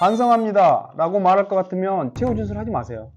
반성합니다 라고 말할 것 같으면 최후 진술하지 마세요.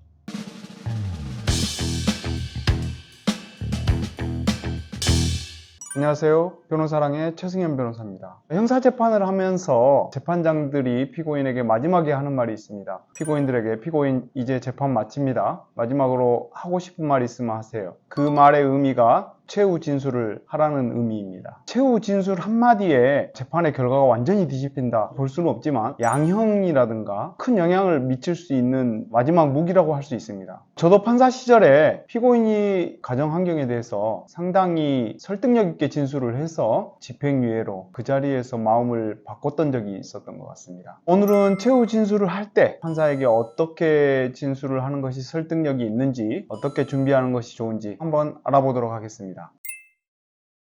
안녕하세요. 변호사랑의 최승현 변호사입니다. 형사재판을 하면서 재판장들이 피고인에게 마지막에 하는 말이 있습니다. 피고인들에게 피고인 이제 재판 마칩니다. 마지막으로 하고 싶은 말 있으면 하세요. 그 말의 의미가 최후 진술을 하라는 의미입니다. 최후 진술 한마디에 재판의 결과가 완전히 뒤집힌다 볼 수는 없지만 양형이라든가 큰 영향을 미칠 수 있는 마지막 무기라고 할 수 있습니다. 저도 판사 시절에 피고인이 가정 환경에 대해서 상당히 설득력 있게 진술을 해서 집행유예로 그 자리에서 마음을 바꿨던 적이 있었던 것 같습니다. 오늘은 최후 진술을 할 때 판사에게 어떻게 진술을 하는 것이 설득력이 있는지, 어떻게 준비하는 것이 좋은지 한번 알아보도록 하겠습니다.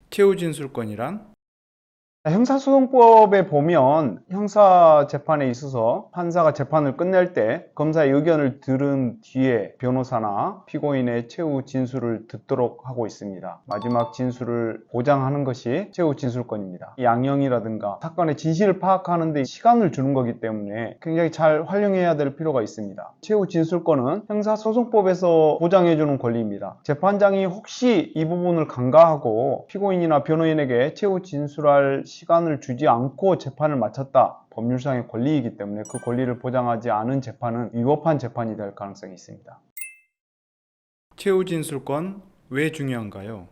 최후 진술권이란? 형사소송법에 보면 형사재판에 있어서 판사가 재판을 끝낼 때 검사의 의견을 들은 뒤에 변호사나 피고인의 최후 진술을 듣도록 하고 있습니다. 마지막 진술을 보장하는 것이 최후 진술권입니다. 양형이라든가 사건의 진실을 파악하는 데 시간을 주는 거기 때문에 굉장히 잘 활용해야 될 필요가 있습니다. 최후 진술권은 형사소송법에서 보장해주는 권리입니다. 재판장이 혹시 이 부분을 간과하고 피고인이나 변호인에게 최후 진술할 시간을 주지 않고 재판을 마쳤다. 법률상의 권리이기 때문에 그 권리를 보장하지 않은 재판은 위법한 재판이 될 가능성이 있습니다. 최후 진술권 왜 중요한가요?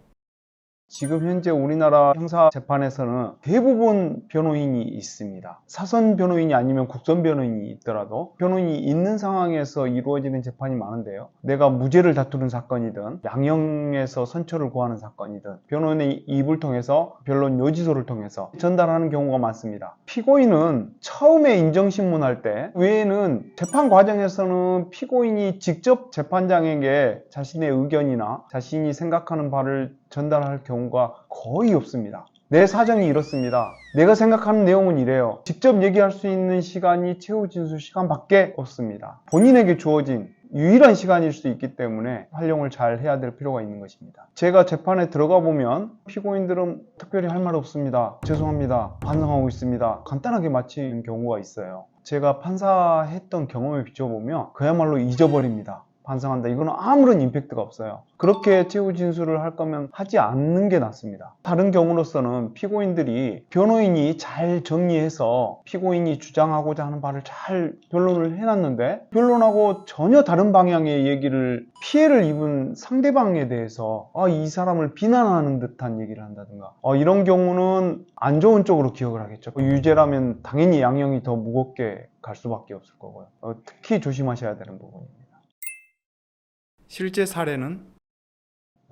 지금 현재 우리나라 형사재판에서는 대부분 변호인이 있습니다. 사선 변호인이 아니면 국선 변호인이 있더라도 변호인이 있는 상황에서 이루어지는 재판이 많은데요. 내가 무죄를 다투는 사건이든 양형에서 선처를 구하는 사건이든 변호인의 입을 통해서 변론 요지서를 통해서 전달하는 경우가 많습니다. 피고인은 처음에 인정신문할 때 외에는 재판 과정에서는 피고인이 직접 재판장에게 자신의 의견이나 자신이 생각하는 바를 전달할 경우가 거의 없습니다. 내 사정이 이렇습니다. 내가 생각하는 내용은 이래요. 직접 얘기할 수 있는 시간이 최후 진술 시간밖에 없습니다. 본인에게 주어진 유일한 시간일 수 있기 때문에 활용을 잘 해야 될 필요가 있는 것입니다. 제가 재판에 들어가 보면 피고인들은 특별히 할 말 없습니다. 죄송합니다. 반성하고 있습니다. 간단하게 마치는 경우가 있어요. 제가 판사했던 경험에 비춰보면 그야말로 잊어버립니다. 반성한다. 이거는 아무런 임팩트가 없어요. 그렇게 최후 진술을 할 거면 하지 않는 게 낫습니다. 다른 경우로서는 피고인들이 변호인이 잘 정리해서 피고인이 주장하고자 하는 바를 잘 변론을 해놨는데 변론하고 전혀 다른 방향의 얘기를 피해를 입은 상대방에 대해서 이 사람을 비난하는 듯한 얘기를 한다든가 이런 경우는 안 좋은 쪽으로 기억을 하겠죠. 유죄라면 당연히 양형이 더 무겁게 갈 수밖에 없을 거고요. 특히 조심하셔야 되는 부분입니다. 실제 사례는?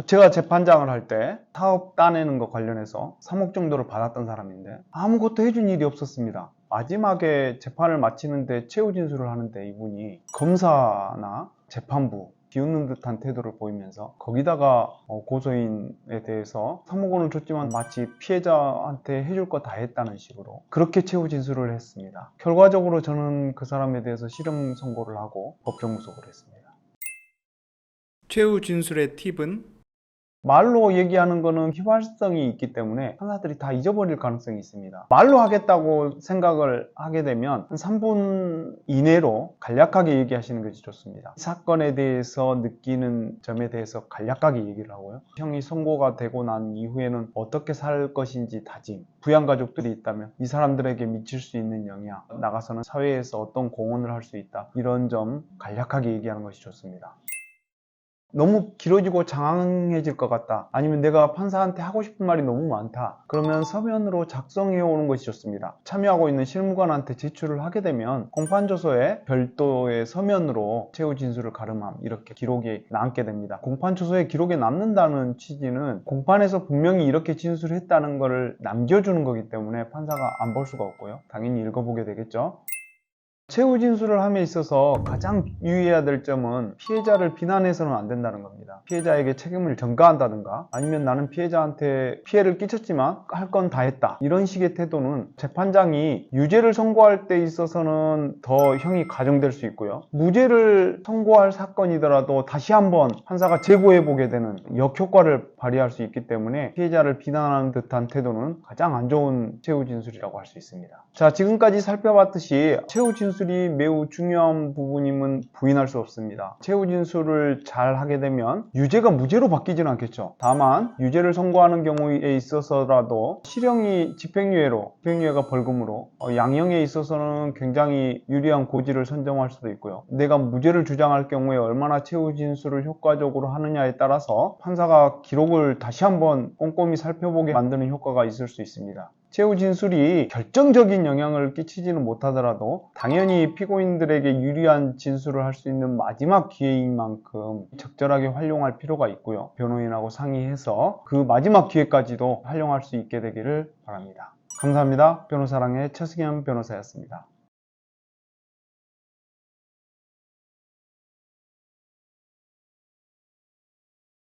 제가 재판장을 할 때 사업 따내는 거 관련해서 3억 정도를 받았던 사람인데 아무것도 해준 일이 없었습니다. 마지막에 재판을 마치는데 최후 진술을 하는데 이분이 검사나 재판부 비웃는 듯한 태도를 보이면서 거기다가 고소인에 대해서 3억 원을 줬지만 마치 피해자한테 해줄 거 다 했다는 식으로 그렇게 최후 진술을 했습니다. 결과적으로 저는 그 사람에 대해서 실형 선고를 하고 법정 구속을 했습니다. 최후 진술의 팁은? 말로 얘기하는 거는 휘발성이 있기 때문에 판사들이 다 잊어버릴 가능성이 있습니다. 말로 하겠다고 생각을 하게 되면 한 3분 이내로 간략하게 얘기하시는 것이 좋습니다. 사건에 대해서 느끼는 점에 대해서 간략하게 얘기를 하고요. 형이 선고가 되고 난 이후에는 어떻게 살 것인지 다짐, 부양가족들이 있다면 이 사람들에게 미칠 수 있는 영향, 나가서는 사회에서 어떤 공헌을 할 수 있다, 이런 점 간략하게 얘기하는 것이 좋습니다. 너무 길어지고 장황해질 것 같다, 아니면 내가 판사한테 하고 싶은 말이 너무 많다, 그러면 서면으로 작성해 오는 것이 좋습니다. 참여하고 있는 실무관한테 제출을 하게 되면 공판조서에 별도의 서면으로 최후 진술을 가름함 이렇게 기록이 남게 됩니다. 공판조서에 기록에 남는다는 취지는 공판에서 분명히 이렇게 진술했다는 것을 남겨주는 거기 때문에 판사가 안 볼 수가 없고요. 당연히 읽어보게 되겠죠. 최후 진술을 함에 있어서 가장 유의해야 될 점은 피해자를 비난해서는 안 된다는 겁니다. 피해자에게 책임을 전가한다든가 아니면 나는 피해자한테 피해를 끼쳤지만 할 건 다 했다, 이런 식의 태도는 재판장이 유죄를 선고할 때 있어서는 더 형이 가중될 수 있고요. 무죄를 선고할 사건이더라도 다시 한번 판사가 재고해보게 되는 역효과를 발휘할 수 있기 때문에 피해자를 비난하는 듯한 태도는 가장 안 좋은 최후 진술이라고 할 수 있습니다. 자, 지금까지 살펴봤듯이 최후 진술 진술이 매우 중요한 부분임은 부인할 수 없습니다. 최후 진술을 잘 하게 되면 유죄가 무죄로 바뀌지는 않겠죠. 다만 유죄를 선고하는 경우에 있어서라도 실형이 집행유예로, 집행유예가 벌금으로, 양형에 있어서는 굉장히 유리한 고지를 선정할 수도 있고요. 내가 무죄를 주장할 경우에 얼마나 최후 진술을 효과적으로 하느냐에 따라서 판사가 기록을 다시 한번 꼼꼼히 살펴보게 만드는 효과가 있을 수 있습니다. 최후 진술이 결정적인 영향을 끼치지는 못하더라도 당연히 피고인들에게 유리한 진술을 할 수 있는 마지막 기회인 만큼 적절하게 활용할 필요가 있고요. 변호인하고 상의해서 그 마지막 기회까지도 활용할 수 있게 되기를 바랍니다. 감사합니다. 변호사랑의 최승현 변호사였습니다.